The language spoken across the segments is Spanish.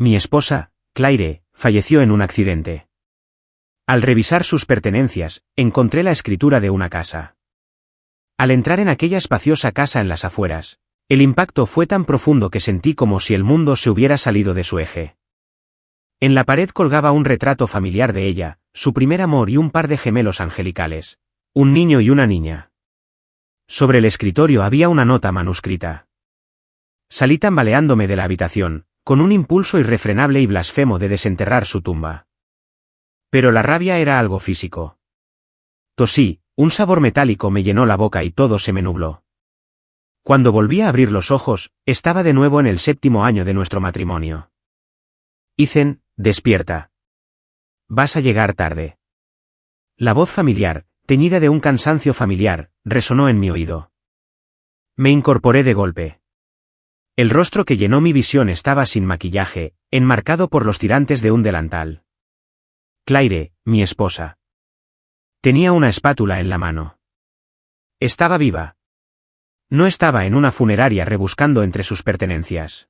Mi esposa, Claire, falleció en un accidente. Al revisar sus pertenencias, encontré la escritura de una casa. Al entrar en aquella espaciosa casa en las afueras, el impacto fue tan profundo que sentí como si el mundo se hubiera salido de su eje. En la pared colgaba un retrato familiar de ella, su primer amor y un par de gemelos angelicales, un niño y una niña. Sobre el escritorio había una nota manuscrita. Salí tambaleándome de la habitación, con un impulso irrefrenable y blasfemo de desenterrar su tumba. Pero la rabia era algo físico. Tosí, un sabor metálico me llenó la boca y todo se me nubló. Cuando volví a abrir los ojos, estaba de nuevo en el 7º año de nuestro matrimonio. Ethan, despierta. Vas a llegar tarde. La voz familiar, teñida de un cansancio familiar, resonó en mi oído. Me incorporé de golpe. El rostro que llenó mi visión estaba sin maquillaje, enmarcado por los tirantes de un delantal. Claire, mi esposa. Tenía una espátula en la mano. Estaba viva. No estaba en una funeraria rebuscando entre sus pertenencias.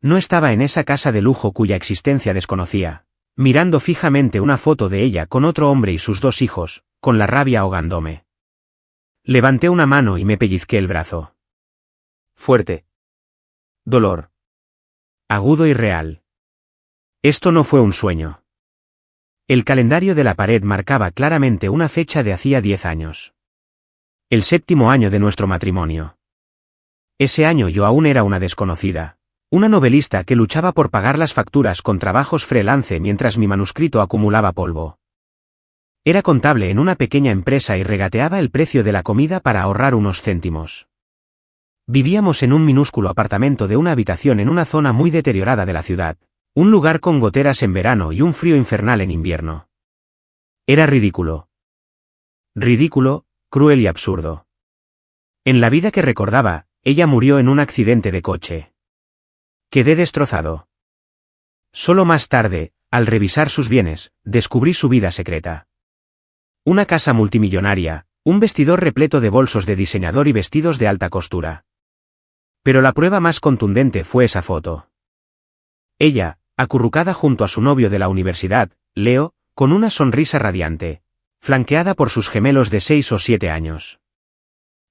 No estaba en esa casa de lujo cuya existencia desconocía, mirando fijamente una foto de ella con otro hombre y sus 2 hijos, con la rabia ahogándome. Levanté una mano y me pellizqué el brazo. Fuerte. Dolor. Agudo y real. Esto no fue un sueño. El calendario de la pared marcaba claramente una fecha de hacía 10 años. El 7º año de nuestro matrimonio. Ese año yo aún era una desconocida, una novelista que luchaba por pagar las facturas con trabajos freelance mientras mi manuscrito acumulaba polvo. Era contable en una pequeña empresa y regateaba el precio de la comida para ahorrar unos céntimos. Vivíamos en un minúsculo apartamento de una habitación en una zona muy deteriorada de la ciudad, un lugar con goteras en verano y un frío infernal en invierno. Era ridículo. Ridículo, cruel y absurdo. En la vida que recordaba, ella murió en un accidente de coche. Quedé destrozado. Solo más tarde, al revisar sus bienes, descubrí su vida secreta. Una casa multimillonaria, un vestidor repleto de bolsos de diseñador y vestidos de alta costura. Pero la prueba más contundente fue esa foto. Ella, acurrucada junto a su novio de la universidad, Leo, con una sonrisa radiante, flanqueada por sus gemelos de 6 o 7 años.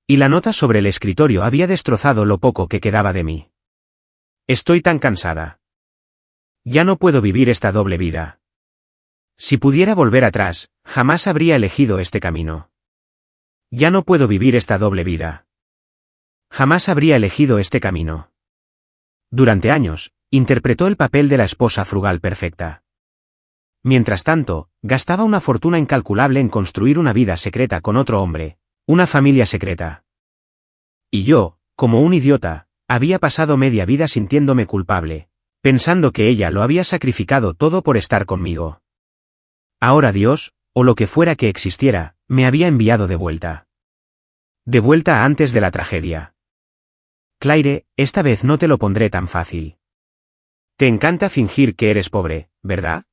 Y la nota sobre el escritorio había destrozado lo poco que quedaba de mí. Estoy tan cansada. Ya no puedo vivir esta doble vida. Si pudiera volver atrás, jamás habría elegido este camino. Ya no puedo vivir esta doble vida. Jamás habría elegido este camino. Durante años, interpretó el papel de la esposa frugal perfecta. Mientras tanto, gastaba una fortuna incalculable en construir una vida secreta con otro hombre, una familia secreta. Y yo, como un idiota, había pasado media vida sintiéndome culpable, pensando que ella lo había sacrificado todo por estar conmigo. Ahora Dios, o lo que fuera que existiera, me había enviado de vuelta. De vuelta a antes de la tragedia. Claire, esta vez no te lo pondré tan fácil. Te encanta fingir que eres pobre, ¿verdad?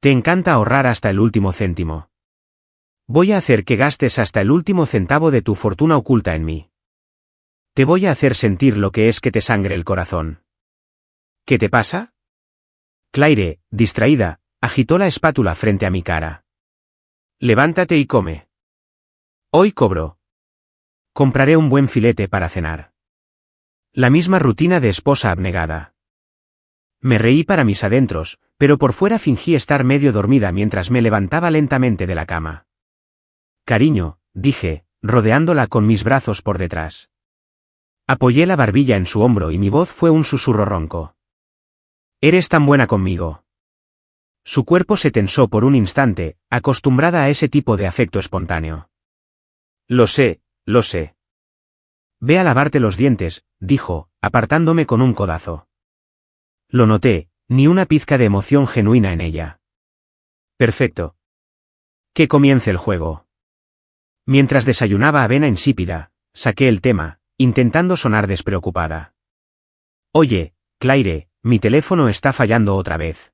Te encanta ahorrar hasta el último céntimo. Voy a hacer que gastes hasta el último centavo de tu fortuna oculta en mí. Te voy a hacer sentir lo que es que te sangre el corazón. ¿Qué te pasa? Claire, distraída, agitó la espátula frente a mi cara. Levántate y come. Hoy cobro. Compraré un buen filete para cenar. La misma rutina de esposa abnegada. Me reí para mis adentros, pero por fuera fingí estar medio dormida mientras me levantaba lentamente de la cama. Cariño, dije, rodeándola con mis brazos por detrás. Apoyé la barbilla en su hombro y mi voz fue un susurro ronco. Eres tan buena conmigo. Su cuerpo se tensó por un instante, acostumbrada a ese tipo de afecto espontáneo. Lo sé, lo sé. Ve a lavarte los dientes, dijo, apartándome con un codazo. Lo noté, ni una pizca de emoción genuina en ella. Perfecto. Que comience el juego. Mientras desayunaba avena insípida, saqué el tema, intentando sonar despreocupada. Oye, Claire, mi teléfono está fallando otra vez.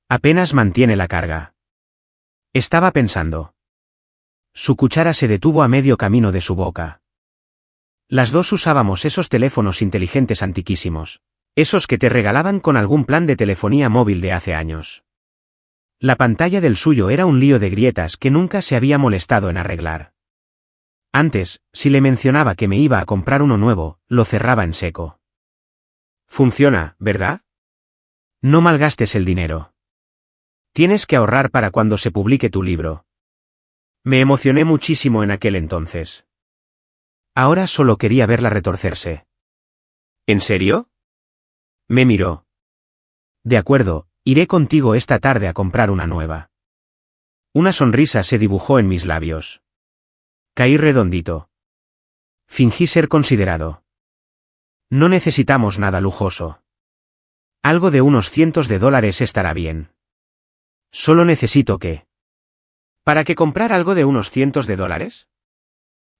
Apenas mantiene la carga. Estaba pensando. Su cuchara se detuvo a medio camino de su boca. Las dos usábamos esos teléfonos inteligentes antiquísimos, Esos que te regalaban con algún plan de telefonía móvil de hace años. La pantalla del suyo era un lío de grietas que nunca se había molestado en arreglar. Antes, si le mencionaba que me iba a comprar uno nuevo, lo cerraba en seco. Funciona, ¿verdad? No malgastes el dinero. Tienes que ahorrar para cuando se publique tu libro. Me emocioné muchísimo en aquel entonces. Ahora solo quería verla retorcerse. ¿En serio? Me miró. De acuerdo, iré contigo esta tarde a comprar una nueva. Una sonrisa se dibujó en mis labios. Caí redondito. Fingí ser considerado. No necesitamos nada lujoso. Algo de unos cientos de dólares estará bien. Solo necesito que... ¿Para qué comprar algo de unos cientos de dólares?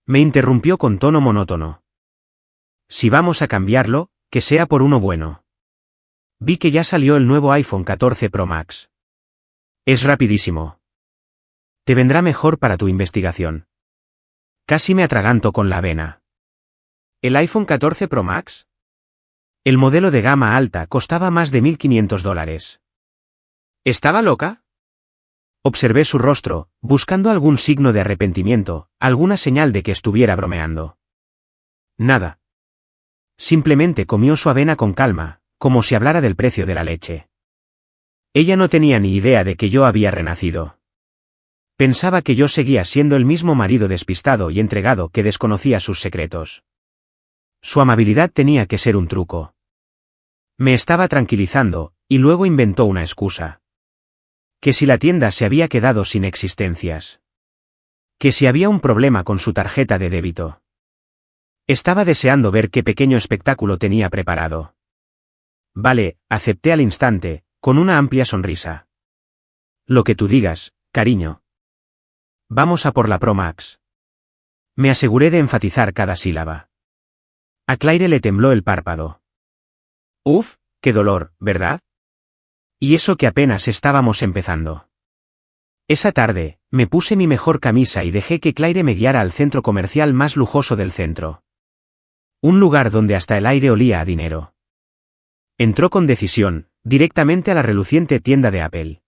Me interrumpió con tono monótono. Si vamos a cambiarlo, que sea por uno bueno. Vi que ya salió el nuevo iPhone 14 Pro Max. Es rapidísimo. Te vendrá mejor para tu investigación. Casi me atraganto con la avena. ¿El iPhone 14 Pro Max? El modelo de gama alta costaba más de $1.500. ¿Estaba loca? Observé su rostro, buscando algún signo de arrepentimiento, alguna señal de que estuviera bromeando. Nada. Simplemente comió su avena con calma, como si hablara del precio de la leche. Ella no tenía ni idea de que yo había renacido. Pensaba que yo seguía siendo el mismo marido despistado y entregado que desconocía sus secretos. Su amabilidad tenía que ser un truco. Me estaba tranquilizando, y luego inventó una excusa. Que si la tienda se había quedado sin existencias. Que si había un problema con su tarjeta de débito. Estaba deseando ver qué pequeño espectáculo tenía preparado. Vale, acepté al instante, con una amplia sonrisa. Lo que tú digas, cariño. Vamos a por la Pro Max. Me aseguré de enfatizar cada sílaba. A Claire le tembló el párpado. Uf, qué dolor, ¿verdad? Y eso que apenas estábamos empezando. Esa tarde, me puse mi mejor camisa y dejé que Claire me guiara al centro comercial más lujoso del centro. Un lugar donde hasta el aire olía a dinero. Entró con decisión, directamente a la reluciente tienda de Apple.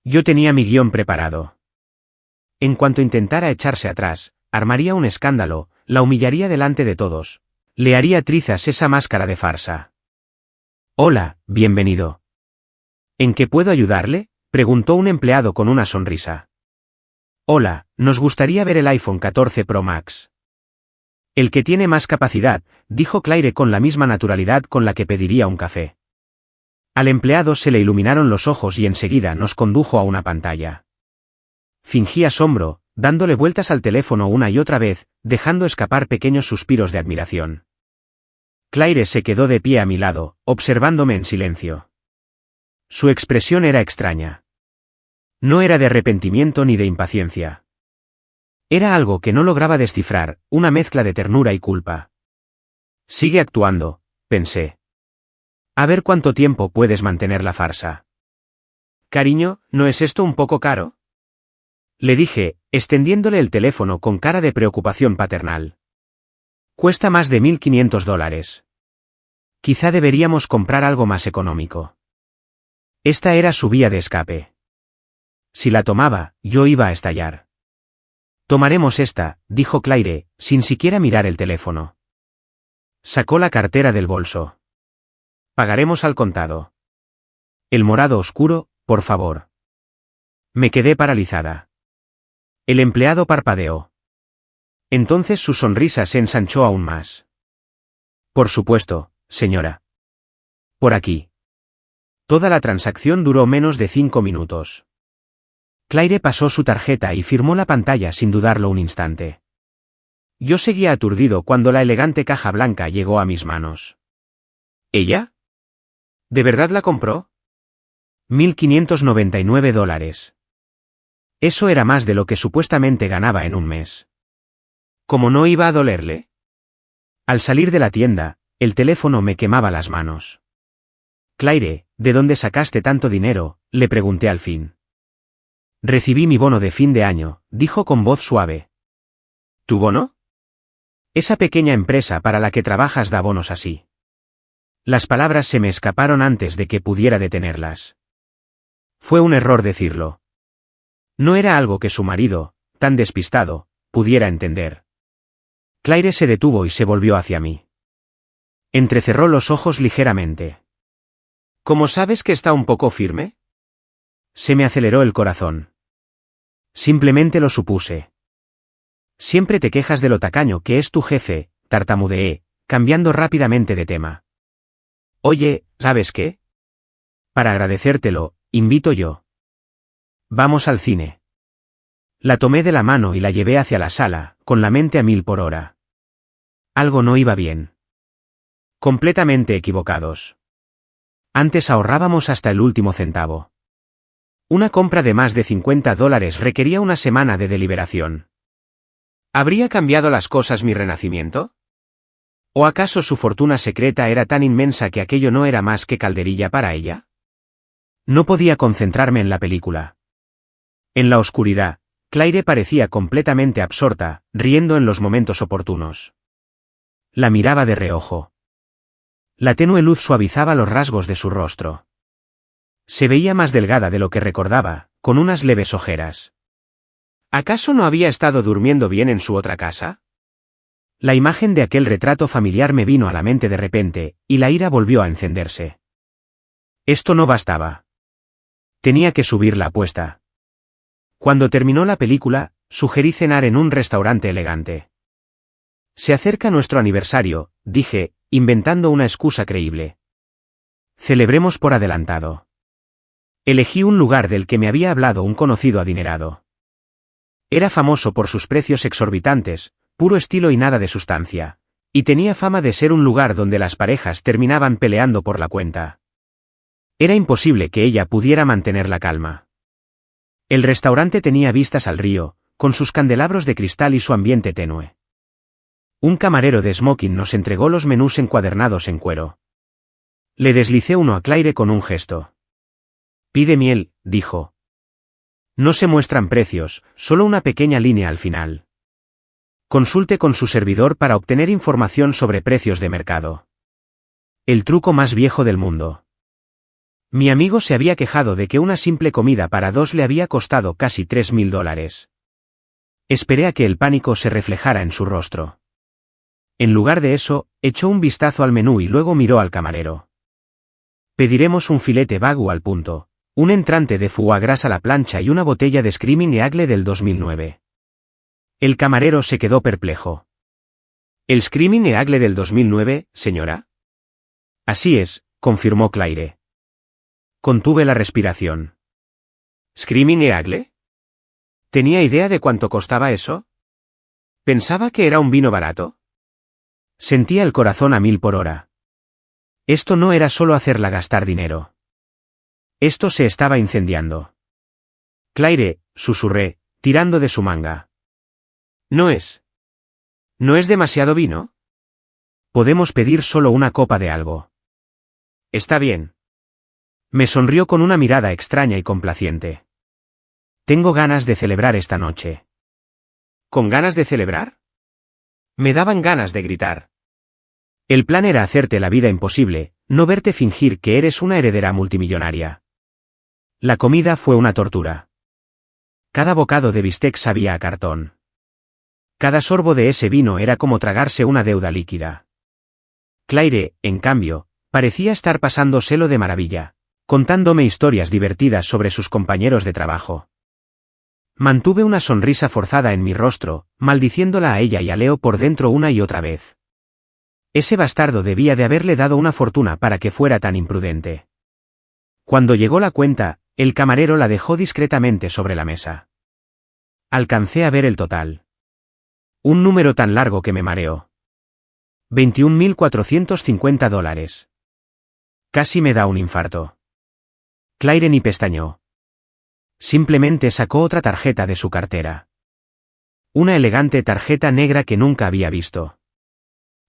Yo tenía mi guión preparado. En cuanto intentara echarse atrás, armaría un escándalo, la humillaría delante de todos. Le haría trizas esa máscara de farsa. Hola, bienvenido. ¿En qué puedo ayudarle?, preguntó un empleado con una sonrisa. Hola, nos gustaría ver el iPhone 14 Pro Max. El que tiene más capacidad, dijo Claire con la misma naturalidad con la que pediría un café. Al empleado se le iluminaron los ojos y enseguida nos condujo a una pantalla. Fingí asombro, dándole vueltas al teléfono una y otra vez, dejando escapar pequeños suspiros de admiración. Claire se quedó de pie a mi lado, observándome en silencio. Su expresión era extraña. No era de arrepentimiento ni de impaciencia. Era algo que no lograba descifrar, una mezcla de ternura y culpa. Sigue actuando, pensé. A ver cuánto tiempo puedes mantener la farsa. Cariño, ¿no es esto un poco caro? Le dije, extendiéndole el teléfono con cara de preocupación paternal. Cuesta más de $1.500. Quizá deberíamos comprar algo más económico. Esta era su vía de escape. Si la tomaba, yo iba a estallar. Tomaremos esta, dijo Claire, sin siquiera mirar el teléfono. Sacó la cartera del bolso. Pagaremos al contado. El morado oscuro, por favor. Me quedé paralizada. El empleado parpadeó. Entonces su sonrisa se ensanchó aún más. Por supuesto, señora. Por aquí. Toda la transacción duró menos de 5 minutos. Claire pasó su tarjeta y firmó la pantalla sin dudarlo un instante. Yo seguía aturdido cuando la elegante caja blanca llegó a mis manos. ¿Ella? ¿De verdad la compró? $1.599. Eso era más de lo que supuestamente ganaba en un mes. ¿Cómo no iba a dolerle? Al salir de la tienda, el teléfono me quemaba las manos. Claire, ¿de dónde sacaste tanto dinero?, le pregunté al fin. Recibí mi bono de fin de año, dijo con voz suave. ¿Tu bono? Esa pequeña empresa para la que trabajas da bonos así. Las palabras se me escaparon antes de que pudiera detenerlas. Fue un error decirlo. No era algo que su marido, tan despistado, pudiera entender. Claire se detuvo y se volvió hacia mí. Entrecerró los ojos ligeramente. ¿Cómo sabes que está un poco firme? Se me aceleró el corazón. Simplemente lo supuse. Siempre te quejas de lo tacaño que es tu jefe, tartamudeé, cambiando rápidamente de tema. Oye, ¿sabes qué? Para agradecértelo, invito yo. Vamos al cine. La tomé de la mano y la llevé hacia la sala, con la mente a 1000 por hora. Algo no iba bien. Completamente equivocados. Antes ahorrábamos hasta el último centavo. Una compra de más de $50 requería una semana de deliberación. ¿Habría cambiado las cosas mi renacimiento? ¿O acaso su fortuna secreta era tan inmensa que aquello no era más que calderilla para ella? No podía concentrarme en la película. En la oscuridad, Claire parecía completamente absorta, riendo en los momentos oportunos. La miraba de reojo. La tenue luz suavizaba los rasgos de su rostro. Se veía más delgada de lo que recordaba, con unas leves ojeras. ¿Acaso no había estado durmiendo bien en su otra casa? La imagen de aquel retrato familiar me vino a la mente de repente, y la ira volvió a encenderse. Esto no bastaba. Tenía que subir la apuesta. Cuando terminó la película, sugerí cenar en un restaurante elegante. Se acerca nuestro aniversario, dije, inventando una excusa creíble. Celebremos por adelantado. Elegí un lugar del que me había hablado un conocido adinerado. Era famoso por sus precios exorbitantes, puro estilo y nada de sustancia, y tenía fama de ser un lugar donde las parejas terminaban peleando por la cuenta. Era imposible que ella pudiera mantener la calma. El restaurante tenía vistas al río, con sus candelabros de cristal y su ambiente tenue. Un camarero de smoking nos entregó los menús encuadernados en cuero. Le deslicé uno a Claire con un gesto. Pide miel, dijo. No se muestran precios, solo una pequeña línea al final. Consulte con su servidor para obtener información sobre precios de mercado. El truco más viejo del mundo. Mi amigo se había quejado de que una simple comida para dos le había costado casi $3000. Esperé a que el pánico se reflejara en su rostro. En lugar de eso, echó un vistazo al menú y luego miró al camarero. Pediremos un filete wagyu al punto, un entrante de foie gras a la plancha y una botella de Screaming Eagle del 2009. El camarero se quedó perplejo. ¿El Screaming Eagle del 2009, señora? Así es, confirmó Claire. Contuve la respiración. ¿Screaming Eagle? ¿Tenía idea de cuánto costaba eso? ¿Pensaba que era un vino barato? Sentía el corazón a 1000 por hora. Esto no era solo hacerla gastar dinero. Esto se estaba incendiando. Claire, susurré, tirando de su manga. ¿No es demasiado vino? Podemos pedir solo una copa de algo. Está bien. Me sonrió con una mirada extraña y complaciente. Tengo ganas de celebrar esta noche. ¿Con ganas de celebrar? Me daban ganas de gritar. El plan era hacerte la vida imposible, no verte fingir que eres una heredera multimillonaria. La comida fue una tortura. Cada bocado de bistec sabía a cartón. Cada sorbo de ese vino era como tragarse una deuda líquida. Claire, en cambio, parecía estar pasándoselo de maravilla, contándome historias divertidas sobre sus compañeros de trabajo. Mantuve una sonrisa forzada en mi rostro, maldiciéndola a ella y a Leo por dentro una y otra vez. Ese bastardo debía de haberle dado una fortuna para que fuera tan imprudente. Cuando llegó la cuenta, el camarero la dejó discretamente sobre la mesa. Alcancé a ver el total. Un número tan largo que me mareó. $21.450. Casi me da un infarto. Claire ni pestañeó. Simplemente sacó otra tarjeta de su cartera. Una elegante tarjeta negra que nunca había visto.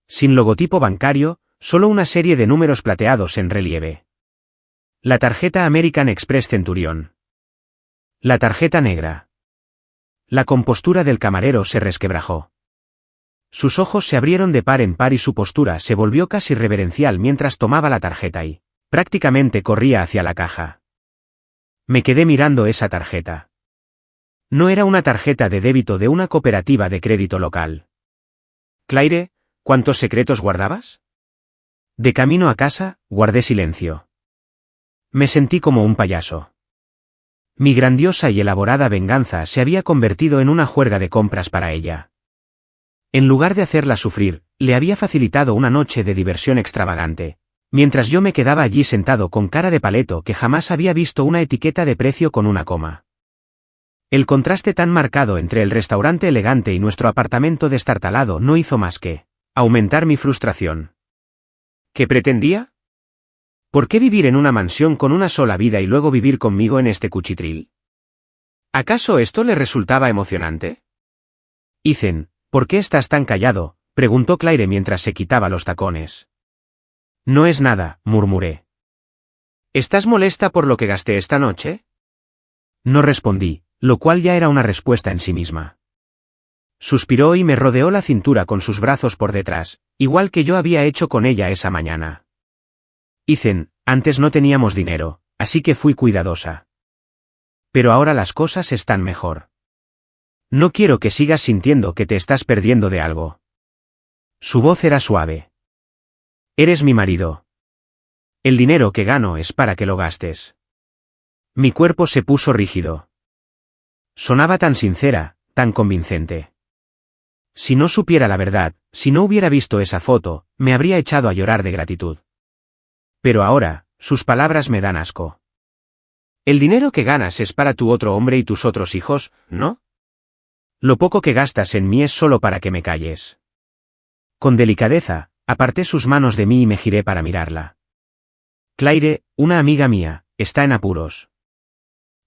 Sin logotipo bancario, solo una serie de números plateados en relieve. La tarjeta American Express Centurion. La tarjeta negra. La compostura del camarero se resquebrajó. Sus ojos se abrieron de par en par y su postura se volvió casi reverencial mientras tomaba la tarjeta y, prácticamente corría hacia la caja. Me quedé mirando esa tarjeta. No era una tarjeta de débito de una cooperativa de crédito local. Claire, ¿cuántos secretos guardabas? De camino a casa, guardé silencio. Me sentí como un payaso. Mi grandiosa y elaborada venganza se había convertido en una juerga de compras para ella. En lugar de hacerla sufrir, le había facilitado una noche de diversión extravagante, mientras yo me quedaba allí sentado con cara de paleto que jamás había visto una etiqueta de precio con una coma. El contraste tan marcado entre el restaurante elegante y nuestro apartamento destartalado no hizo más que aumentar mi frustración. ¿Qué pretendía? ¿Por qué vivir en una mansión con una sola vida y luego vivir conmigo en este cuchitril? ¿Acaso esto le resultaba emocionante? Ethan, ¿por qué estás tan callado?, preguntó Claire mientras se quitaba los tacones. No es nada, murmuré. ¿Estás molesta por lo que gasté esta noche? No respondí, lo cual ya era una respuesta en sí misma. Suspiró y me rodeó la cintura con sus brazos por detrás, igual que yo había hecho con ella esa mañana. Ethan, antes no teníamos dinero, así que fui cuidadosa. Pero ahora las cosas están mejor. No quiero que sigas sintiendo que te estás perdiendo de algo. Su voz era suave. Eres mi marido. El dinero que gano es para que lo gastes. Mi cuerpo se puso rígido. Sonaba tan sincera, tan convincente. Si no supiera la verdad, si no hubiera visto esa foto, me habría echado a llorar de gratitud. Pero ahora, sus palabras me dan asco. El dinero que ganas es para tu otro hombre y tus otros hijos, ¿no? Lo poco que gastas en mí es solo para que me calles. Con delicadeza, aparté sus manos de mí y me giré para mirarla. Claire, una amiga mía, está en apuros.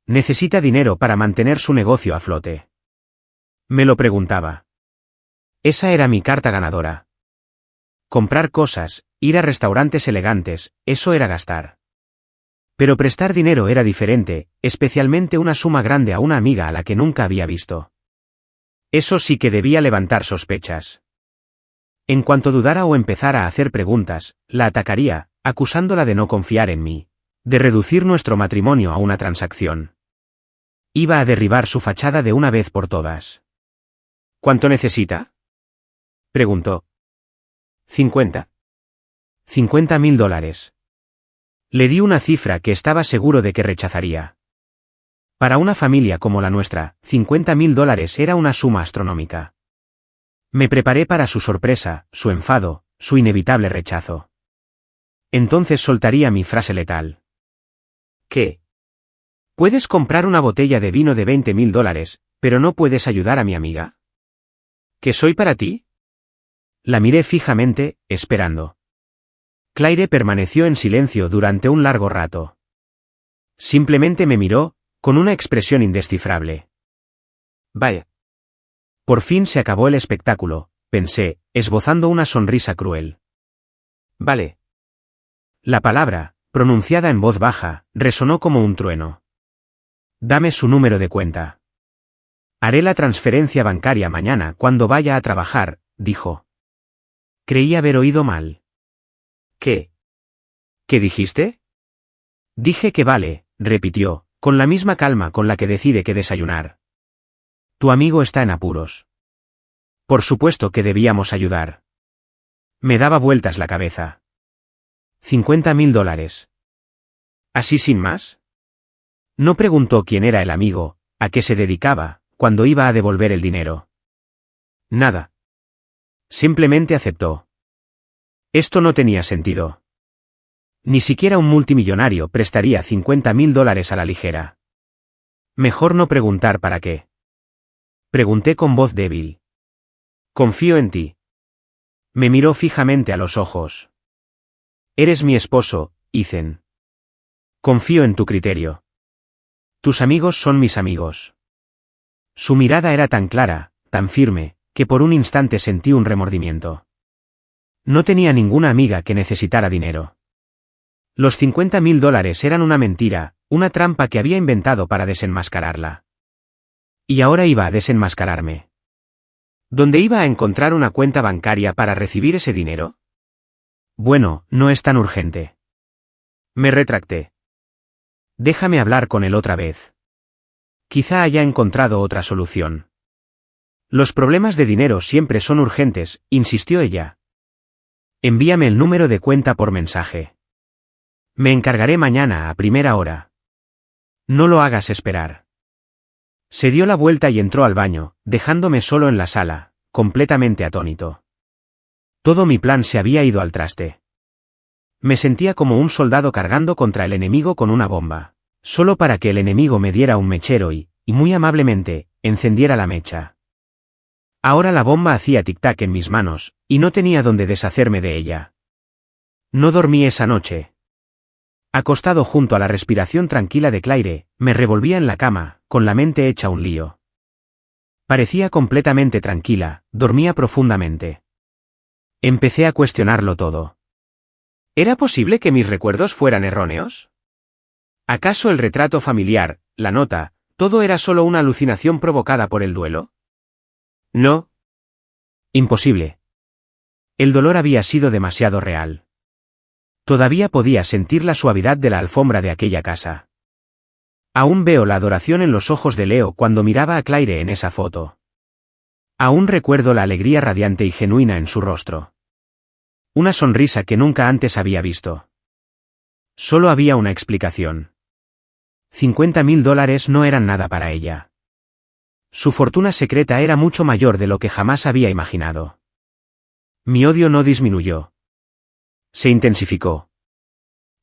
Necesita dinero para mantener su negocio a flote. Me lo preguntaba. Esa era mi carta ganadora. Comprar cosas, ir a restaurantes elegantes, eso era gastar. Pero prestar dinero era diferente, especialmente una suma grande a una amiga a la que nunca había visto. Eso sí que debía levantar sospechas. En cuanto dudara o empezara a hacer preguntas, la atacaría, acusándola de no confiar en mí, de reducir nuestro matrimonio a una transacción. Iba a derribar su fachada de una vez por todas. ¿Cuánto necesita?, preguntó. 50.000 dólares. Le di una cifra que estaba seguro de que rechazaría. Para una familia como la nuestra, 50.000 dólares era una suma astronómica. Me preparé para su sorpresa, su enfado, su inevitable rechazo. Entonces soltaría mi frase letal. ¿Qué? Puedes comprar una botella de vino de 20.000 dólares, pero no puedes ayudar a mi amiga. ¿Qué soy para ti? La miré fijamente, esperando. Claire permaneció en silencio durante un largo rato. Simplemente me miró, con una expresión indescifrable. Vaya. Por fin se acabó el espectáculo, pensé, esbozando una sonrisa cruel. Vale. La palabra, pronunciada en voz baja, resonó como un trueno. Dame su número de cuenta. Haré la transferencia bancaria mañana cuando vaya a trabajar, dijo. Creí haber oído mal. ¿Qué? ¿Qué dijiste? Dije que vale, repitió, con la misma calma con la que decide que desayunar. Tu amigo está en apuros. Por supuesto que debíamos ayudar. Me daba vueltas la cabeza. 50.000 dólares. ¿Así sin más? No preguntó quién era el amigo, a qué se dedicaba, cuando iba a devolver el dinero. Nada. Simplemente aceptó. Esto no tenía sentido. Ni siquiera un multimillonario prestaría 50.000 dólares a la ligera. Mejor no preguntar para qué. Pregunté con voz débil. Confío en ti. Me miró fijamente a los ojos. Eres mi esposo, Ethan. Confío en tu criterio. Tus amigos son mis amigos. Su mirada era tan clara, tan firme, que por un instante sentí un remordimiento. No tenía ninguna amiga que necesitara dinero. Los 50.000 dólares eran una mentira, una trampa que había inventado para desenmascararla. Y ahora iba a desenmascararme. ¿Dónde iba a encontrar una cuenta bancaria para recibir ese dinero? Bueno, no es tan urgente. Me retracté. Déjame hablar con él otra vez. Quizá haya encontrado otra solución. Los problemas de dinero siempre son urgentes, insistió ella. Envíame el número de cuenta por mensaje. Me encargaré mañana a primera hora. No lo hagas esperar. Se dio la vuelta y entró al baño, dejándome solo en la sala, completamente atónito. Todo mi plan se había ido al traste. Me sentía como un soldado cargando contra el enemigo con una bomba, solo para que el enemigo me diera un mechero y muy amablemente, encendiera la mecha. Ahora la bomba hacía tic-tac en mis manos, y no tenía dónde deshacerme de ella. No dormí esa noche. Acostado junto a la respiración tranquila de Claire, me revolvía en la cama, con la mente hecha un lío. Parecía completamente tranquila, dormía profundamente. Empecé a cuestionarlo todo. ¿Era posible que mis recuerdos fueran erróneos? ¿Acaso el retrato familiar, la nota, todo era solo una alucinación provocada por el duelo? No. Imposible. El dolor había sido demasiado real. Todavía podía sentir la suavidad de la alfombra de aquella casa. Aún veo la adoración en los ojos de Leo cuando miraba a Claire en esa foto. Aún recuerdo la alegría radiante y genuina en su rostro. Una sonrisa que nunca antes había visto. Solo había una explicación. $50.000 no eran nada para ella. Su fortuna secreta era mucho mayor de lo que jamás había imaginado. Mi odio no disminuyó. Se intensificó.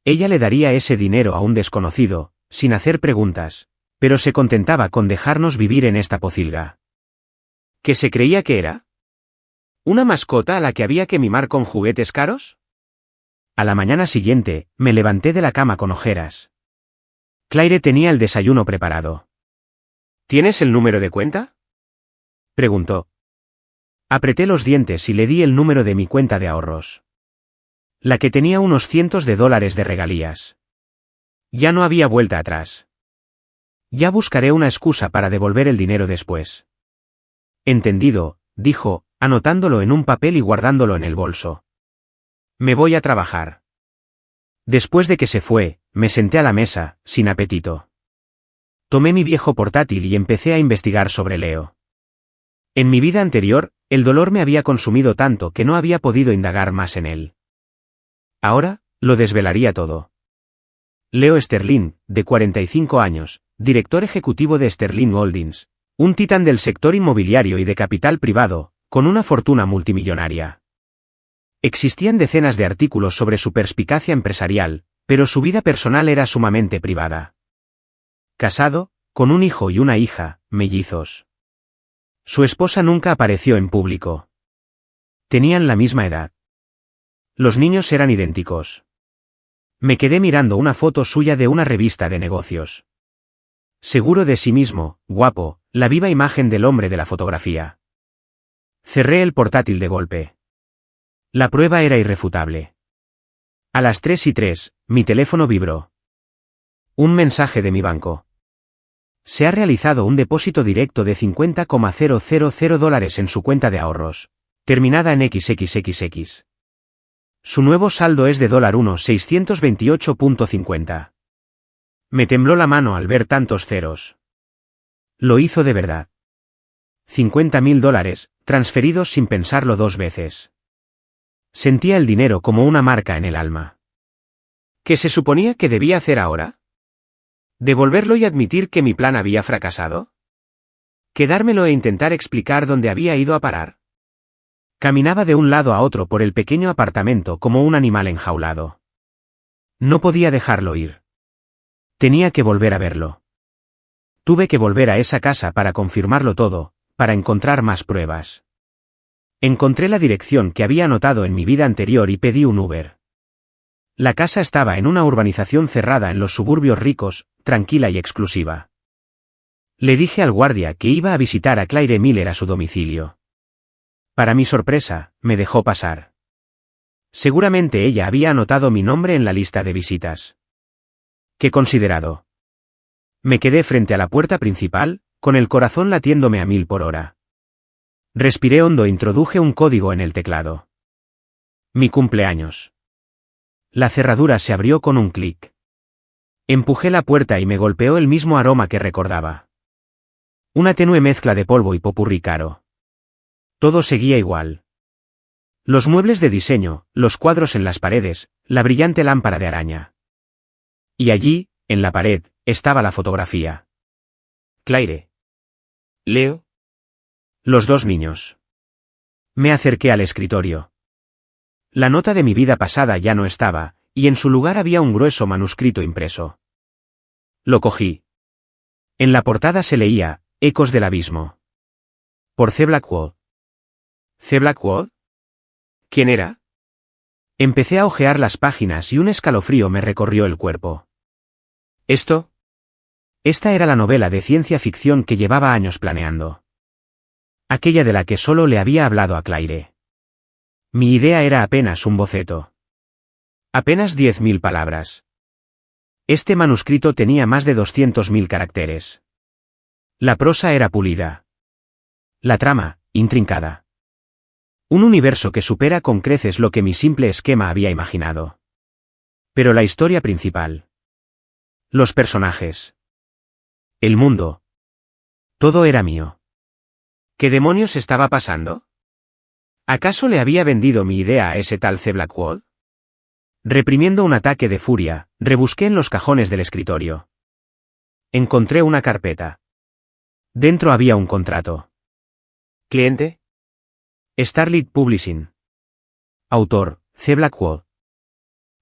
Ella le daría ese dinero a un desconocido, sin hacer preguntas, pero se contentaba con dejarnos vivir en esta pocilga. ¿Qué se creía que era? ¿Una mascota a la que había que mimar con juguetes caros? A la mañana siguiente, me levanté de la cama con ojeras. Claire tenía el desayuno preparado. ¿Tienes el número de cuenta?, preguntó. Apreté los dientes y le di el número de mi cuenta de ahorros. La que tenía unos cientos de dólares de regalías. Ya no había vuelta atrás. Ya buscaré una excusa para devolver el dinero después. Entendido, dijo, anotándolo en un papel y guardándolo en el bolso. Me voy a trabajar. Después de que se fue, me senté a la mesa, sin apetito. Tomé mi viejo portátil y empecé a investigar sobre Leo. En mi vida anterior, el dolor me había consumido tanto que no había podido indagar más en él. Ahora, lo desvelaría todo. Leo Sterling, de 45 años, director ejecutivo de Sterling Holdings, un titán del sector inmobiliario y de capital privado, con una fortuna multimillonaria. Existían decenas de artículos sobre su perspicacia empresarial, pero su vida personal era sumamente privada. Casado, con un hijo y una hija, mellizos. Su esposa nunca apareció en público. Tenían la misma edad. Los niños eran idénticos. Me quedé mirando una foto suya de una revista de negocios. Seguro de sí mismo, guapo, la viva imagen del hombre de la fotografía. Cerré el portátil de golpe. La prueba era irrefutable. A las 3:03, mi teléfono vibró. Un mensaje de mi banco. Se ha realizado un depósito directo de $50,000 en su cuenta de ahorros, terminada en XXXX. Su nuevo saldo es de $1,628.50. Me tembló la mano al ver tantos ceros. Lo hizo de verdad. $50.000, transferidos sin pensarlo dos veces. Sentía el dinero como una marca en el alma. ¿Qué se suponía que debía hacer ahora? ¿Devolverlo y admitir que mi plan había fracasado? ¿Quedármelo e intentar explicar dónde había ido a parar? Caminaba de un lado a otro por el pequeño apartamento como un animal enjaulado. No podía dejarlo ir. Tenía que volver a verlo. Tuve que volver a esa casa para confirmarlo todo, para encontrar más pruebas. Encontré la dirección que había anotado en mi vida anterior y pedí un Uber. La casa estaba en una urbanización cerrada en los suburbios ricos, tranquila y exclusiva. Le dije al guardia que iba a visitar a Claire Miller a su domicilio. Para mi sorpresa, me dejó pasar. Seguramente ella había anotado mi nombre en la lista de visitas. Qué considerado. Me quedé frente a la puerta principal, con el corazón latiéndome a 1000 por hora. Respiré hondo e introduje un código en el teclado. Mi cumpleaños. La cerradura se abrió con un clic. Empujé la puerta y me golpeó el mismo aroma que recordaba. Una tenue mezcla de polvo y popurrí caro. Todo seguía igual. Los muebles de diseño, los cuadros en las paredes, la brillante lámpara de araña. Y allí, en la pared, estaba la fotografía. Claire. Leo. Los dos niños. Me acerqué al escritorio. La nota de mi vida pasada ya no estaba, y en su lugar había un grueso manuscrito impreso. Lo cogí. En la portada se leía, Ecos del abismo. Por C. Blackwell. ¿C. Blackwell? ¿Quién era? Empecé a hojear las páginas y un escalofrío me recorrió el cuerpo. ¿Esto? Esta era la novela de ciencia ficción que llevaba años planeando. Aquella de la que solo le había hablado a Claire. Mi idea era apenas un boceto. Apenas 10.000 palabras. Este manuscrito tenía más de 200.000 caracteres. La prosa era pulida. La trama, intrincada. Un universo que supera con creces lo que mi simple esquema había imaginado. Pero la historia principal. Los personajes. El mundo. Todo era mío. ¿Qué demonios estaba pasando? ¿Acaso le había vendido mi idea a ese tal C. Blackwell? Reprimiendo un ataque de furia, rebusqué en los cajones del escritorio. Encontré una carpeta. Dentro había un contrato. ¿Cliente? Starlit Publishing. Autor, C. Blackwell.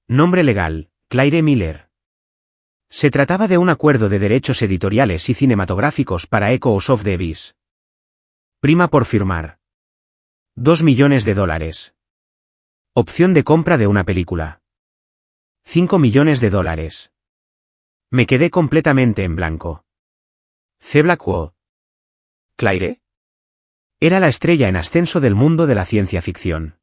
Nombre legal, Claire Miller. Se trataba de un acuerdo de derechos editoriales y cinematográficos para Echoes of the Abyss. Prima por firmar. $2 millones. Opción de compra de una película. $5 millones. Me quedé completamente en blanco. C. Blackwell. ¿Claire? Era la estrella en ascenso del mundo de la ciencia ficción.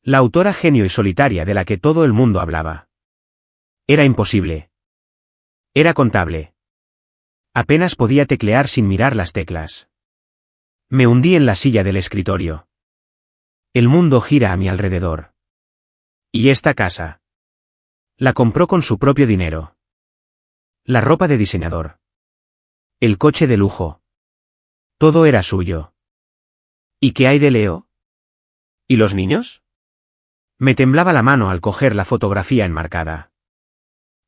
La autora genio y solitaria de la que todo el mundo hablaba. Era imposible. Era contable. Apenas podía teclear sin mirar las teclas. Me hundí en la silla del escritorio. El mundo gira a mi alrededor. ¿Y esta casa? La compró con su propio dinero. La ropa de diseñador. El coche de lujo. Todo era suyo. ¿Y qué hay de Leo? ¿Y los niños? Me temblaba la mano al coger la fotografía enmarcada.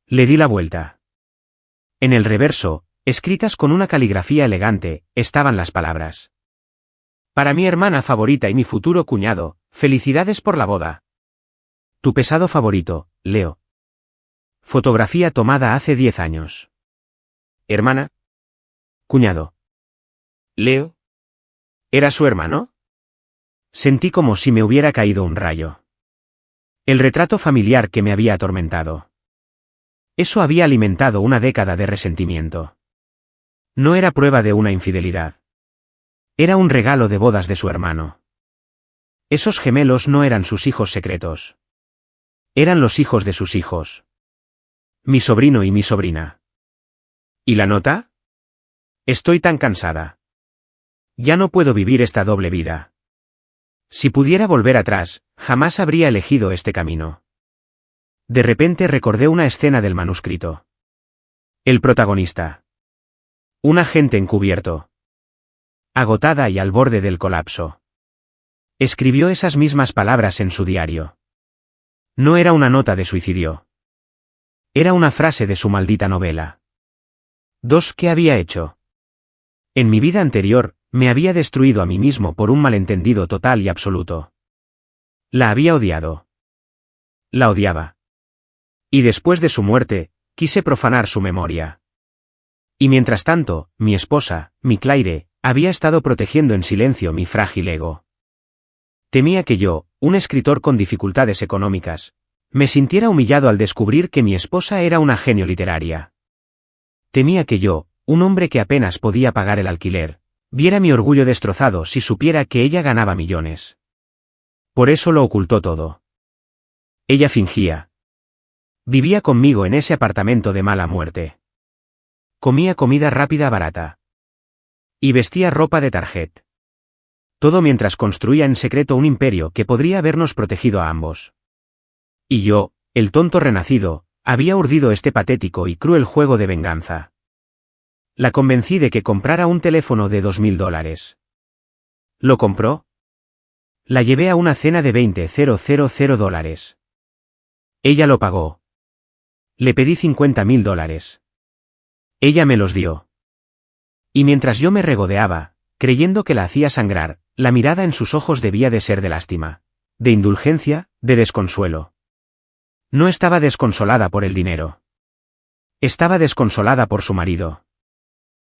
Le di la vuelta. En el reverso, escritas con una caligrafía elegante, estaban las palabras. Para mi hermana favorita y mi futuro cuñado, felicidades por la boda. Tu pesado favorito, Leo. Fotografía tomada hace 10 años. Hermana. Cuñado. Leo. ¿Era su hermano? Sentí como si me hubiera caído un rayo. El retrato familiar que me había atormentado. Eso había alimentado una década de resentimiento. No era prueba de una infidelidad. Era un regalo de bodas de su hermano. Esos gemelos no eran sus hijos secretos. Eran los hijos de sus hijos. Mi sobrino y mi sobrina. ¿Y la nota? Estoy tan cansada. Ya no puedo vivir esta doble vida. Si pudiera volver atrás, jamás habría elegido este camino. De repente recordé una escena del manuscrito. El protagonista. Un agente encubierto. Agotada y al borde del colapso. Escribió esas mismas palabras en su diario. No era una nota de suicidio. Era una frase de su maldita novela. ¿Qué había hecho? En mi vida anterior, me había destruido a mí mismo por un malentendido total y absoluto. La había odiado. La odiaba. Y después de su muerte, quise profanar su memoria. Y mientras tanto, mi esposa, mi Claire, había estado protegiendo en silencio mi frágil ego. Temía que yo, un escritor con dificultades económicas, me sintiera humillado al descubrir que mi esposa era una genio literaria. Temía que yo, un hombre que apenas podía pagar el alquiler, viera mi orgullo destrozado si supiera que ella ganaba millones. Por eso lo ocultó todo. Ella fingía. Vivía conmigo en ese apartamento de mala muerte. Comía comida rápida barata. Y vestía ropa de Target. Todo mientras construía en secreto un imperio que podría habernos protegido a ambos. Y yo, el tonto renacido, había urdido este patético y cruel juego de venganza. La convencí de que comprara un teléfono de $2000. ¿Lo compró? La llevé a una cena de $20,000. Ella lo pagó. Le pedí $50,000. Ella me los dio. Y mientras yo me regodeaba, creyendo que la hacía sangrar, la mirada en sus ojos debía de ser de lástima, de indulgencia, de desconsuelo. No estaba desconsolada por el dinero. Estaba desconsolada por su marido.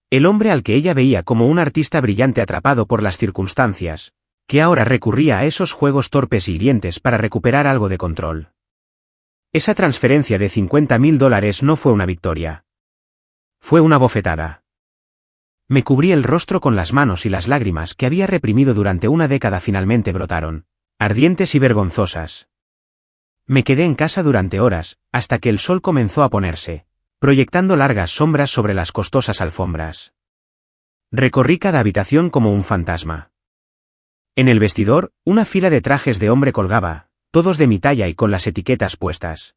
El hombre al que ella veía como un artista brillante atrapado por las circunstancias, que ahora recurría a esos juegos torpes y hirientes para recuperar algo de control. Esa transferencia de $50,000 no fue una victoria. Fue una bofetada. Me cubrí el rostro con las manos y las lágrimas que había reprimido durante una década finalmente brotaron, ardientes y vergonzosas. Me quedé en casa durante horas, hasta que el sol comenzó a ponerse, proyectando largas sombras sobre las costosas alfombras. Recorrí cada habitación como un fantasma. En el vestidor, una fila de trajes de hombre colgaba, todos de mi talla y con las etiquetas puestas.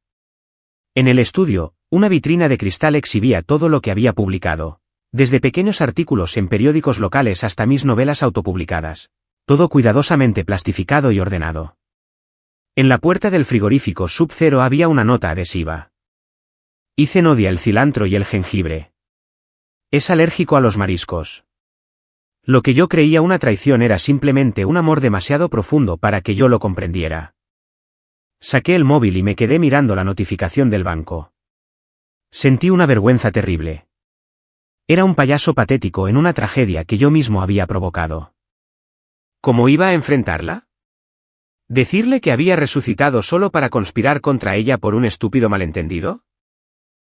En el estudio, una vitrina de cristal exhibía todo lo que había publicado, desde pequeños artículos en periódicos locales hasta mis novelas autopublicadas, todo cuidadosamente plastificado y ordenado. En la puerta del frigorífico Sub-Zero había una nota adhesiva. Ethan odia el cilantro y el jengibre. Es alérgico a los mariscos. Lo que yo creía una traición era simplemente un amor demasiado profundo para que yo lo comprendiera. Saqué el móvil y me quedé mirando la notificación del banco. Sentí una vergüenza terrible. Era un payaso patético en una tragedia que yo mismo había provocado. ¿Cómo iba a enfrentarla? ¿Decirle que había resucitado solo para conspirar contra ella por un estúpido malentendido?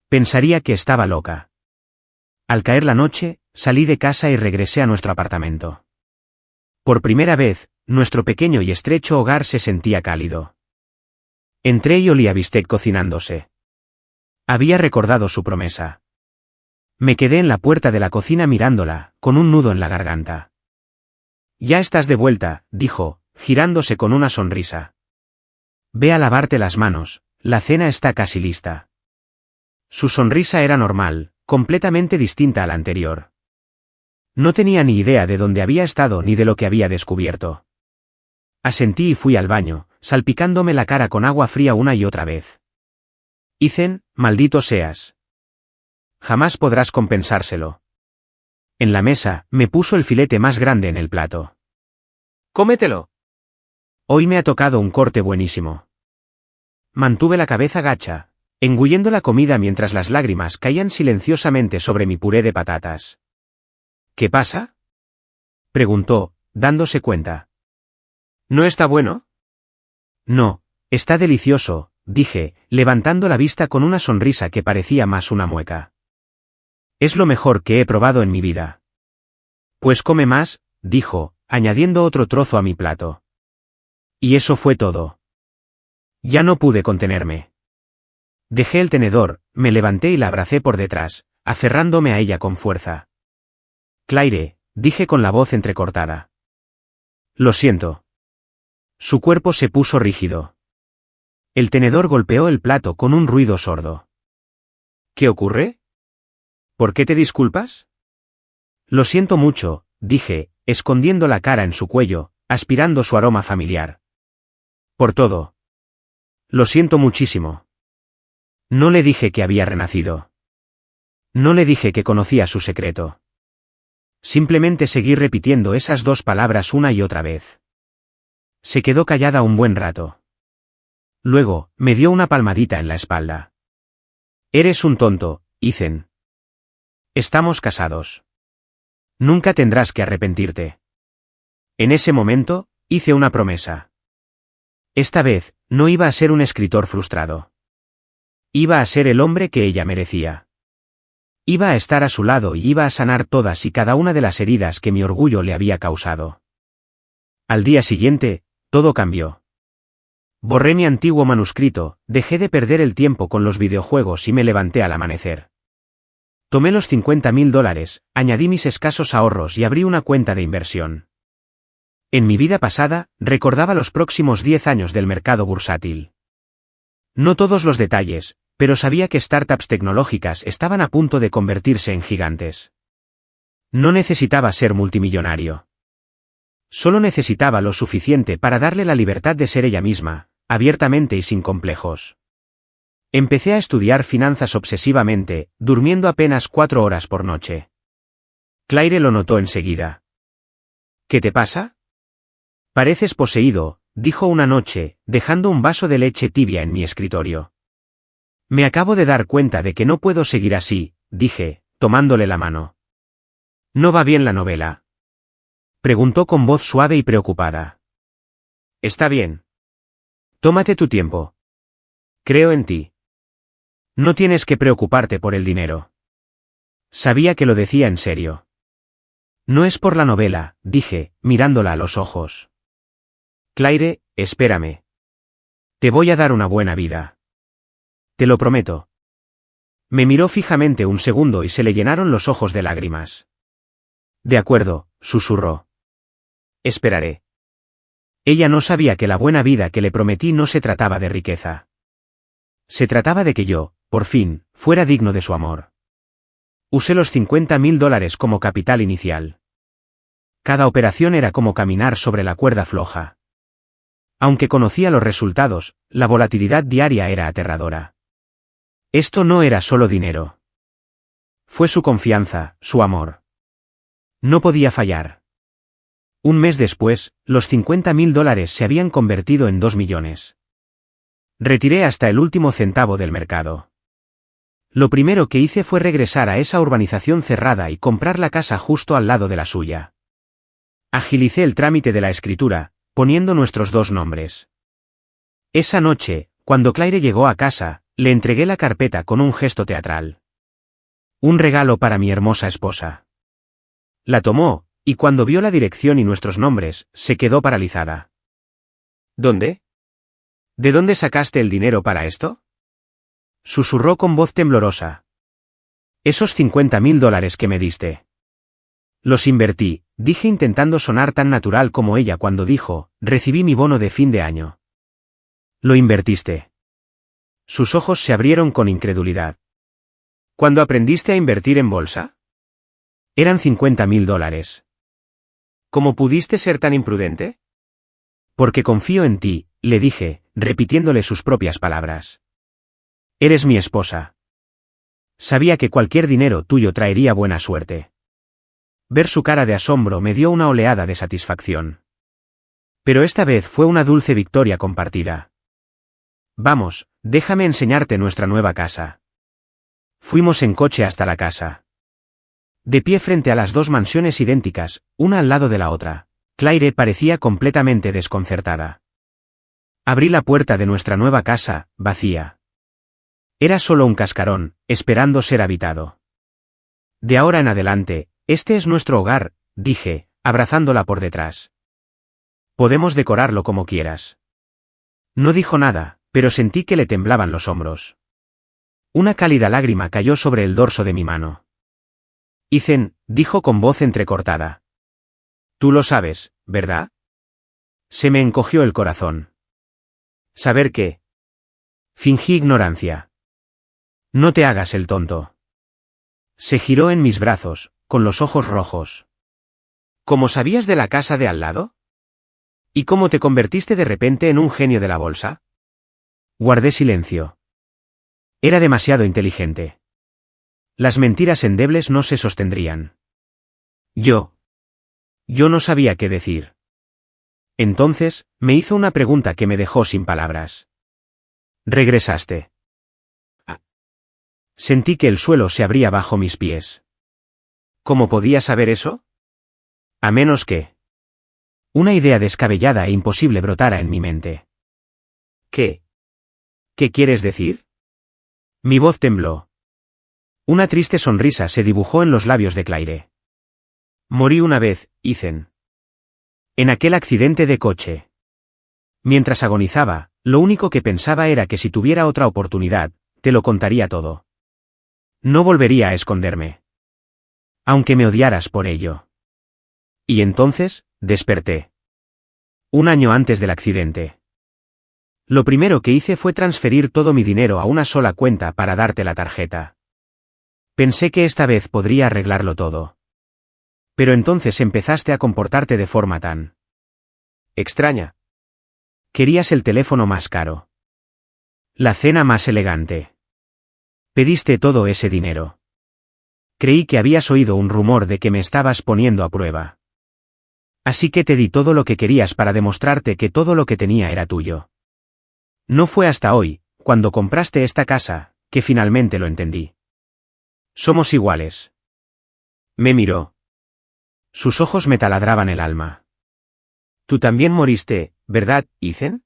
Pensaría que estaba loca. Al caer la noche, salí de casa y regresé a nuestro apartamento. Por primera vez, nuestro pequeño y estrecho hogar se sentía cálido. Entré y olí a bistec cocinándose. Había recordado su promesa. Me quedé en la puerta de la cocina mirándola, con un nudo en la garganta. Ya estás de vuelta, dijo, girándose con una sonrisa. Ve a lavarte las manos, la cena está casi lista. Su sonrisa era normal, completamente distinta a la anterior. No tenía ni idea de dónde había estado ni de lo que había descubierto. Asentí y fui al baño, salpicándome la cara con agua fría una y otra vez. Ethan, maldito seas. Jamás podrás compensárselo. En la mesa, me puso el filete más grande en el plato. ¡Cómetelo! Hoy me ha tocado un corte buenísimo. Mantuve la cabeza gacha, engullendo la comida mientras las lágrimas caían silenciosamente sobre mi puré de patatas. ¿Qué pasa? Preguntó, dándose cuenta. ¿No está bueno? No, está delicioso, dije, levantando la vista con una sonrisa que parecía más una mueca. Es lo mejor que he probado en mi vida. Pues come más, dijo, añadiendo otro trozo a mi plato. Y eso fue todo. Ya no pude contenerme. Dejé el tenedor, me levanté y la abracé por detrás, aferrándome a ella con fuerza. Claire, dije con la voz entrecortada. Lo siento. Su cuerpo se puso rígido. El tenedor golpeó el plato con un ruido sordo. ¿Qué ocurre? ¿Por qué te disculpas? Lo siento mucho, dije, escondiendo la cara en su cuello, aspirando su aroma familiar. Por todo. Lo siento muchísimo. No le dije que había renacido. No le dije que conocía su secreto. Simplemente seguí repitiendo esas dos palabras una y otra vez. Se quedó callada un buen rato. Luego, me dio una palmadita en la espalda. Eres un tonto, Ethan. Estamos casados. Nunca tendrás que arrepentirte. En ese momento, hice una promesa. Esta vez, no iba a ser un escritor frustrado. Iba a ser el hombre que ella merecía. Iba a estar a su lado y iba a sanar todas y cada una de las heridas que mi orgullo le había causado. Al día siguiente, todo cambió. Borré mi antiguo manuscrito, dejé de perder el tiempo con los videojuegos y me levanté al amanecer. Tomé los $50,000, añadí mis escasos ahorros y abrí una cuenta de inversión. En mi vida pasada, recordaba los próximos 10 años del mercado bursátil. No todos los detalles, pero sabía que startups tecnológicas estaban a punto de convertirse en gigantes. No necesitaba ser multimillonario. Solo necesitaba lo suficiente para darle la libertad de ser ella misma, abiertamente y sin complejos. Empecé a estudiar finanzas obsesivamente, durmiendo apenas 4 horas por noche. Claire lo notó enseguida. ¿Qué te pasa? Pareces poseído, dijo una noche, dejando un vaso de leche tibia en mi escritorio. Me acabo de dar cuenta de que no puedo seguir así, dije, tomándole la mano. ¿No va bien la novela? Preguntó con voz suave y preocupada. Está bien. Tómate tu tiempo. Creo en ti. No tienes que preocuparte por el dinero. Sabía que lo decía en serio. No es por la novela, dije, mirándola a los ojos. Claire, espérame. Te voy a dar una buena vida. Te lo prometo. Me miró fijamente un segundo y se le llenaron los ojos de lágrimas. De acuerdo, susurró. Esperaré. Ella no sabía que la buena vida que le prometí no se trataba de riqueza. Se trataba de que yo, por fin, fuera digno de su amor. Usé los $50.000 como capital inicial. Cada operación era como caminar sobre la cuerda floja. Aunque conocía los resultados, la volatilidad diaria era aterradora. Esto no era solo dinero. Fue su confianza, su amor. No podía fallar. Un mes después, los $50.000 se habían convertido en 2 millones. Retiré hasta el último centavo del mercado. Lo primero que hice fue regresar a esa urbanización cerrada y comprar la casa justo al lado de la suya. Agilicé el trámite de la escritura, poniendo nuestros 2 nombres. Esa noche, cuando Claire llegó a casa, le entregué la carpeta con un gesto teatral. Un regalo para mi hermosa esposa. La tomó, y cuando vio la dirección y nuestros nombres, se quedó paralizada. ¿Dónde? ¿De dónde sacaste el dinero para esto? Susurró con voz temblorosa. Esos $50.000 que me diste. Los invertí, dije intentando sonar tan natural como ella cuando dijo, recibí mi bono de fin de año. ¿Lo invertiste? Sus ojos se abrieron con incredulidad. ¿Cuándo aprendiste a invertir en bolsa? Eran $50.000. ¿Cómo pudiste ser tan imprudente? Porque confío en ti, le dije, repitiéndole sus propias palabras. Eres mi esposa. Sabía que cualquier dinero tuyo traería buena suerte. Ver su cara de asombro me dio una oleada de satisfacción. Pero esta vez fue una dulce victoria compartida. Vamos, déjame enseñarte nuestra nueva casa. Fuimos en coche hasta la casa. De pie frente a las 2 mansiones idénticas, una al lado de la otra, Claire parecía completamente desconcertada. Abrí la puerta de nuestra nueva casa, vacía. Era solo un cascarón, esperando ser habitado. De ahora en adelante, este es nuestro hogar, dije, abrazándola por detrás. Podemos decorarlo como quieras. No dijo nada, pero sentí que le temblaban los hombros. Una cálida lágrima cayó sobre el dorso de mi mano. Ethan, dijo con voz entrecortada. Tú lo sabes, ¿verdad? Se me encogió el corazón. ¿Saber qué? Fingí ignorancia. No te hagas el tonto. Se giró en mis brazos, con los ojos rojos. ¿Cómo sabías de la casa de al lado? ¿Y cómo te convertiste de repente en un genio de la bolsa? Guardé silencio. Era demasiado inteligente. Las mentiras endebles no se sostendrían. Yo no sabía qué decir. Entonces, me hizo una pregunta que me dejó sin palabras. ¿Regresaste? Sentí que el suelo se abría bajo mis pies. ¿Cómo podía saber eso? A menos que una idea descabellada e imposible brotara en mi mente. ¿Qué? ¿Qué quieres decir? Mi voz tembló. Una triste sonrisa se dibujó en los labios de Claire. Morí una vez, Ethan. En aquel accidente de coche. Mientras agonizaba, lo único que pensaba era que si tuviera otra oportunidad, te lo contaría todo. No volvería a esconderme. Aunque me odiaras por ello. Y entonces, desperté. Un año antes del accidente. Lo primero que hice fue transferir todo mi dinero a una sola cuenta para darte la tarjeta. Pensé que esta vez podría arreglarlo todo. Pero entonces empezaste a comportarte de forma tan extraña. Querías el teléfono más caro. La cena más elegante. Pediste todo ese dinero. Creí que habías oído un rumor de que me estabas poniendo a prueba. Así que te di todo lo que querías para demostrarte que todo lo que tenía era tuyo. No fue hasta hoy, cuando compraste esta casa, que finalmente lo entendí. Somos iguales. Me miró. Sus ojos me taladraban el alma. Tú también moriste, ¿verdad, Ethan?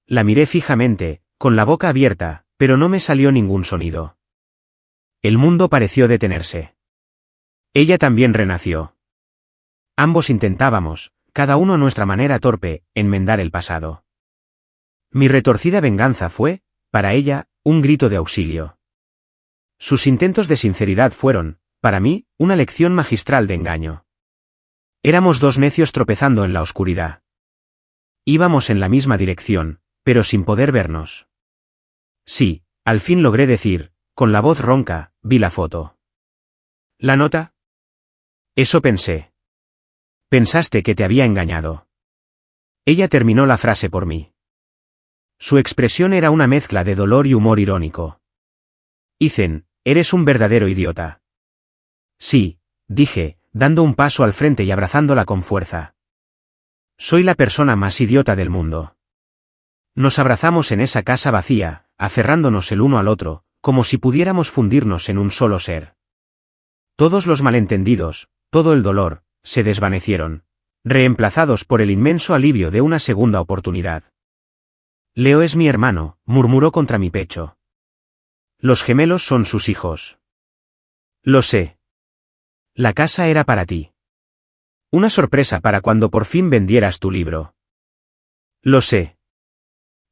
La miré fijamente, con la boca abierta, pero no me salió ningún sonido. El mundo pareció detenerse. Ella también renació. Ambos intentábamos, cada uno a nuestra manera torpe, enmendar el pasado. Mi retorcida venganza fue, para ella, un grito de auxilio. Sus intentos de sinceridad fueron, para mí, una lección magistral de engaño. Éramos dos necios tropezando en la oscuridad. Íbamos en la misma dirección, pero sin poder vernos. Sí, al fin logré decir, con la voz ronca, vi la foto. ¿La nota? Eso pensé. Pensaste que te había engañado. Ella terminó la frase por mí. Su expresión era una mezcla de dolor y humor irónico. Ethan, eres un verdadero idiota. Sí, dije, dando un paso al frente y abrazándola con fuerza. Soy la persona más idiota del mundo. Nos abrazamos en esa casa vacía, aferrándonos el uno al otro, como si pudiéramos fundirnos en un solo ser. Todos los malentendidos, todo el dolor, se desvanecieron, reemplazados por el inmenso alivio de una segunda oportunidad. Leo es mi hermano, murmuró contra mi pecho. Los gemelos son sus hijos. Lo sé. La casa era para ti. Una sorpresa para cuando por fin vendieras tu libro. Lo sé.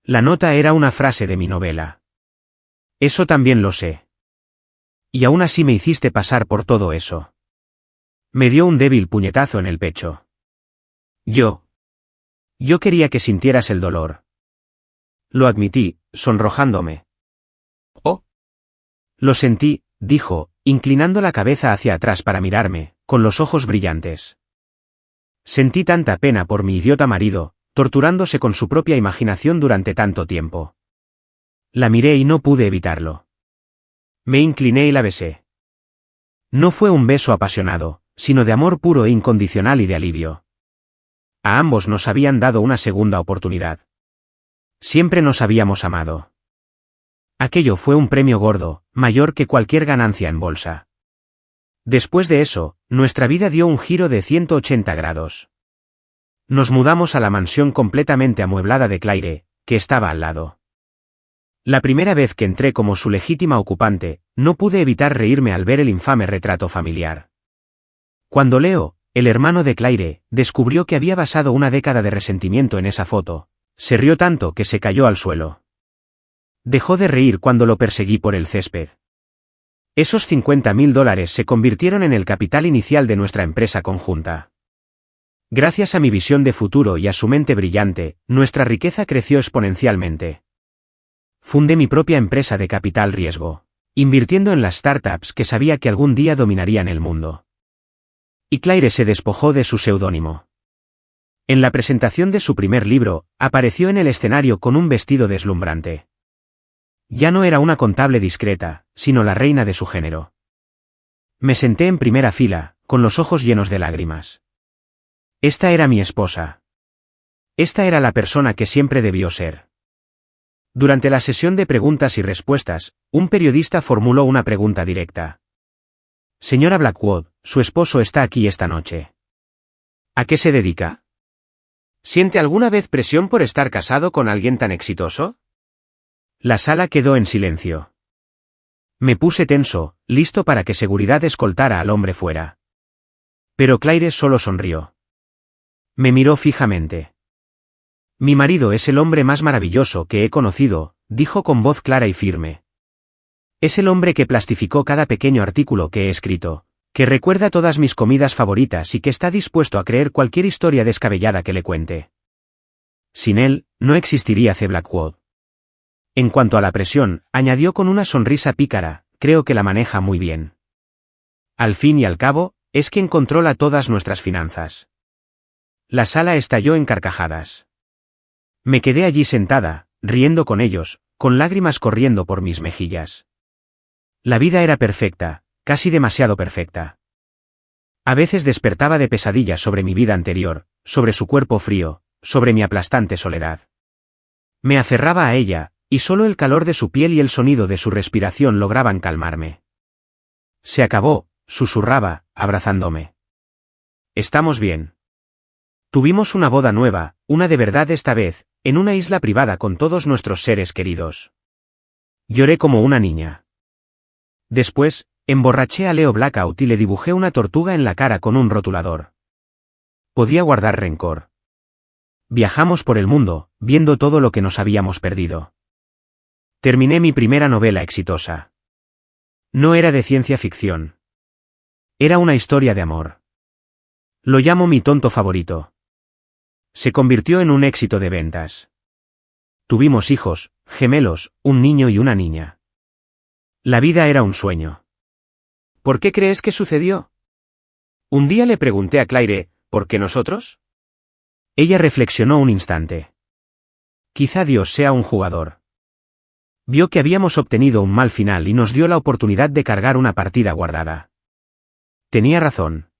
La nota era una frase de mi novela. Eso también lo sé. Y aún así me hiciste pasar por todo eso. Me dio un débil puñetazo en el pecho. Yo quería que sintieras el dolor. Lo admití, sonrojándome. Oh. Lo sentí, dijo, inclinando la cabeza hacia atrás para mirarme, con los ojos brillantes. Sentí tanta pena por mi idiota marido, torturándose con su propia imaginación durante tanto tiempo. La miré y no pude evitarlo. Me incliné y la besé. No fue un beso apasionado, sino de amor puro e incondicional y de alivio. A ambos nos habían dado una segunda oportunidad. Siempre nos habíamos amado. Aquello fue un premio gordo, mayor que cualquier ganancia en bolsa. Después de eso, nuestra vida dio un giro de 180 grados. Nos mudamos a la mansión completamente amueblada de Claire, que estaba al lado. La primera vez que entré como su legítima ocupante, no pude evitar reírme al ver el infame retrato familiar. Cuando Leo, el hermano de Claire, descubrió que había basado una década de resentimiento en esa foto, se rió tanto que se cayó al suelo. Dejó de reír cuando lo perseguí por el césped. Esos $50.000 se convirtieron en el capital inicial de nuestra empresa conjunta. Gracias a mi visión de futuro y a su mente brillante, nuestra riqueza creció exponencialmente. Fundé mi propia empresa de capital riesgo, invirtiendo en las startups que sabía que algún día dominarían el mundo. Y Claire se despojó de su seudónimo. En la presentación de su primer libro, apareció en el escenario con un vestido deslumbrante. Ya no era una contable discreta, sino la reina de su género. Me senté en primera fila, con los ojos llenos de lágrimas. Esta era mi esposa. Esta era la persona que siempre debió ser. Durante la sesión de preguntas y respuestas, un periodista formuló una pregunta directa. Señora Blackwood, su esposo está aquí esta noche. ¿A qué se dedica? ¿Siente alguna vez presión por estar casado con alguien tan exitoso? La sala quedó en silencio. Me puse tenso, listo para que seguridad escoltara al hombre fuera. Pero Claire solo sonrió. Me miró fijamente. Mi marido es el hombre más maravilloso que he conocido, dijo con voz clara y firme. Es el hombre que plastificó cada pequeño artículo que he escrito, que recuerda todas mis comidas favoritas y que está dispuesto a creer cualquier historia descabellada que le cuente. Sin él, no existiría The Blackwood. En cuanto a la presión, añadió con una sonrisa pícara, creo que la maneja muy bien. Al fin y al cabo, es quien controla todas nuestras finanzas. La sala estalló en carcajadas. Me quedé allí sentada, riendo con ellos, con lágrimas corriendo por mis mejillas. La vida era perfecta, casi demasiado perfecta. A veces despertaba de pesadillas sobre mi vida anterior, sobre su cuerpo frío, sobre mi aplastante soledad. Me aferraba a ella, y solo el calor de su piel y el sonido de su respiración lograban calmarme. Se acabó, susurraba, abrazándome. Estamos bien. Tuvimos una boda nueva, una de verdad esta vez, en una isla privada con todos nuestros seres queridos. Lloré como una niña. Después, emborraché a Leo Blackout y le dibujé una tortuga en la cara con un rotulador. Podía guardar rencor. Viajamos por el mundo, viendo todo lo que nos habíamos perdido. Terminé mi primera novela exitosa. No era de ciencia ficción. Era una historia de amor. Lo llamo mi tonto favorito. Se convirtió en un éxito de ventas. Tuvimos hijos, gemelos, un niño y una niña. La vida era un sueño. ¿Por qué crees que sucedió? Un día le pregunté a Claire, ¿por qué nosotros? Ella reflexionó un instante. Quizá Dios sea un jugador. Vio que habíamos obtenido un mal final y nos dio la oportunidad de cargar una partida guardada. Tenía razón.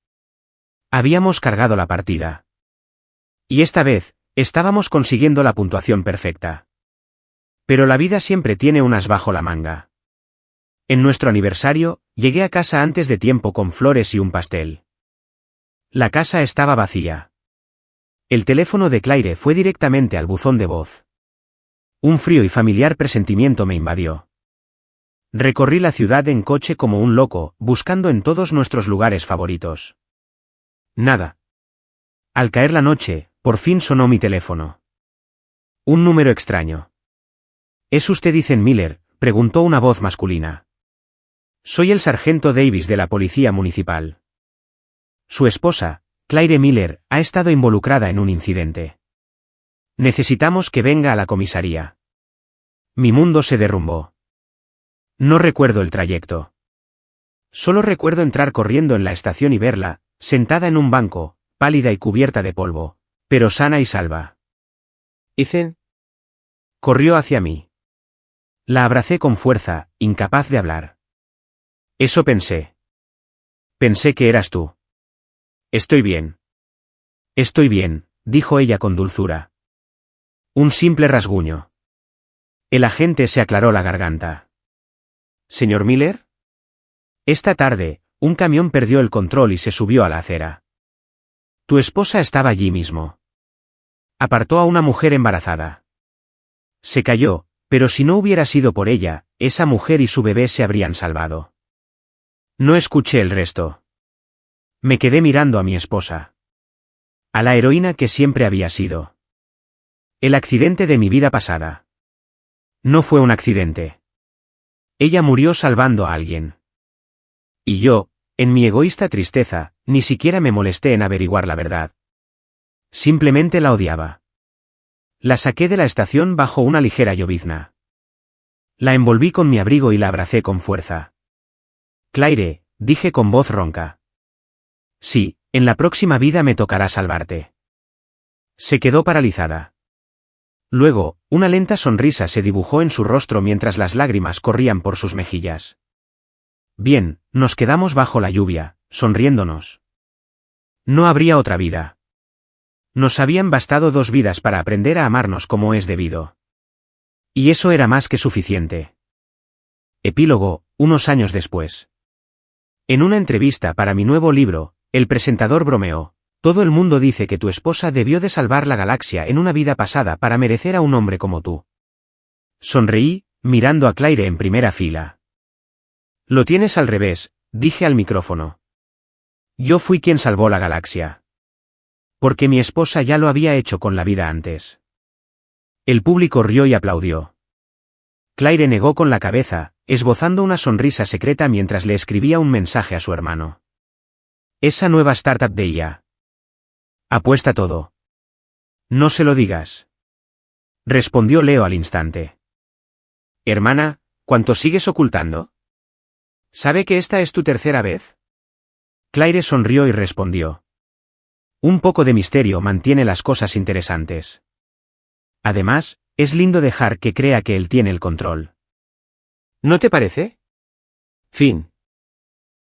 Habíamos cargado la partida. Y esta vez, estábamos consiguiendo la puntuación perfecta. Pero la vida siempre tiene un as bajo la manga. En nuestro aniversario, llegué a casa antes de tiempo con flores y un pastel. La casa estaba vacía. El teléfono de Claire fue directamente al buzón de voz. Un frío y familiar presentimiento me invadió. Recorrí la ciudad en coche como un loco, buscando en todos nuestros lugares favoritos. Nada. Al caer la noche, por fin sonó mi teléfono. Un número extraño. ¿Es usted Ethan Miller?, preguntó una voz masculina. Soy el sargento Davis de la policía municipal. Su esposa, Claire Miller, ha estado involucrada en un incidente. Necesitamos que venga a la comisaría. Mi mundo se derrumbó. No recuerdo el trayecto. Solo recuerdo entrar corriendo en la estación y verla, sentada en un banco, pálida y cubierta de polvo, pero sana y salva. Ethan. Corrió hacia mí. La abracé con fuerza, incapaz de hablar. Eso pensé. Pensé que eras tú. Estoy bien. Estoy bien, dijo ella con dulzura. Un simple rasguño. El agente se aclaró la garganta. ¿Señor Miller? Esta tarde, un camión perdió el control y se subió a la acera. Tu esposa estaba allí mismo. Apartó a una mujer embarazada. Se cayó, pero si no hubiera sido por ella, esa mujer y su bebé se habrían salvado. No escuché el resto. Me quedé mirando a mi esposa. A la heroína que siempre había sido. El accidente de mi vida pasada. No fue un accidente. Ella murió salvando a alguien. Y yo, en mi egoísta tristeza, ni siquiera me molesté en averiguar la verdad. Simplemente la odiaba. La saqué de la estación bajo una ligera llovizna. La envolví con mi abrigo y la abracé con fuerza. Claire, dije con voz ronca. Sí, en la próxima vida me tocará salvarte. Se quedó paralizada. Luego, una lenta sonrisa se dibujó en su rostro mientras las lágrimas corrían por sus mejillas. Bien, nos quedamos bajo la lluvia, sonriéndonos. No habría otra vida. Nos habían bastado 2 vidas para aprender a amarnos como es debido. Y eso era más que suficiente. Epílogo, unos años después. En una entrevista para mi nuevo libro, el presentador bromeó: todo el mundo dice que tu esposa debió de salvar la galaxia en una vida pasada para merecer a un hombre como tú. Sonreí, mirando a Claire en primera fila. Lo tienes al revés, dije al micrófono. Yo fui quien salvó la galaxia. Porque mi esposa ya lo había hecho con la vida antes. El público rió y aplaudió. Claire negó con la cabeza, esbozando una sonrisa secreta mientras le escribía un mensaje a su hermano. Esa nueva startup de IA. Apuesta todo. No se lo digas. respondió Leo al instante. Hermana, ¿cuánto sigues ocultando? ¿Sabe que esta es tu tercera vez? Claire sonrió y respondió. Un poco de misterio mantiene las cosas interesantes. Además, es lindo dejar que crea que él tiene el control. ¿No te parece? Fin.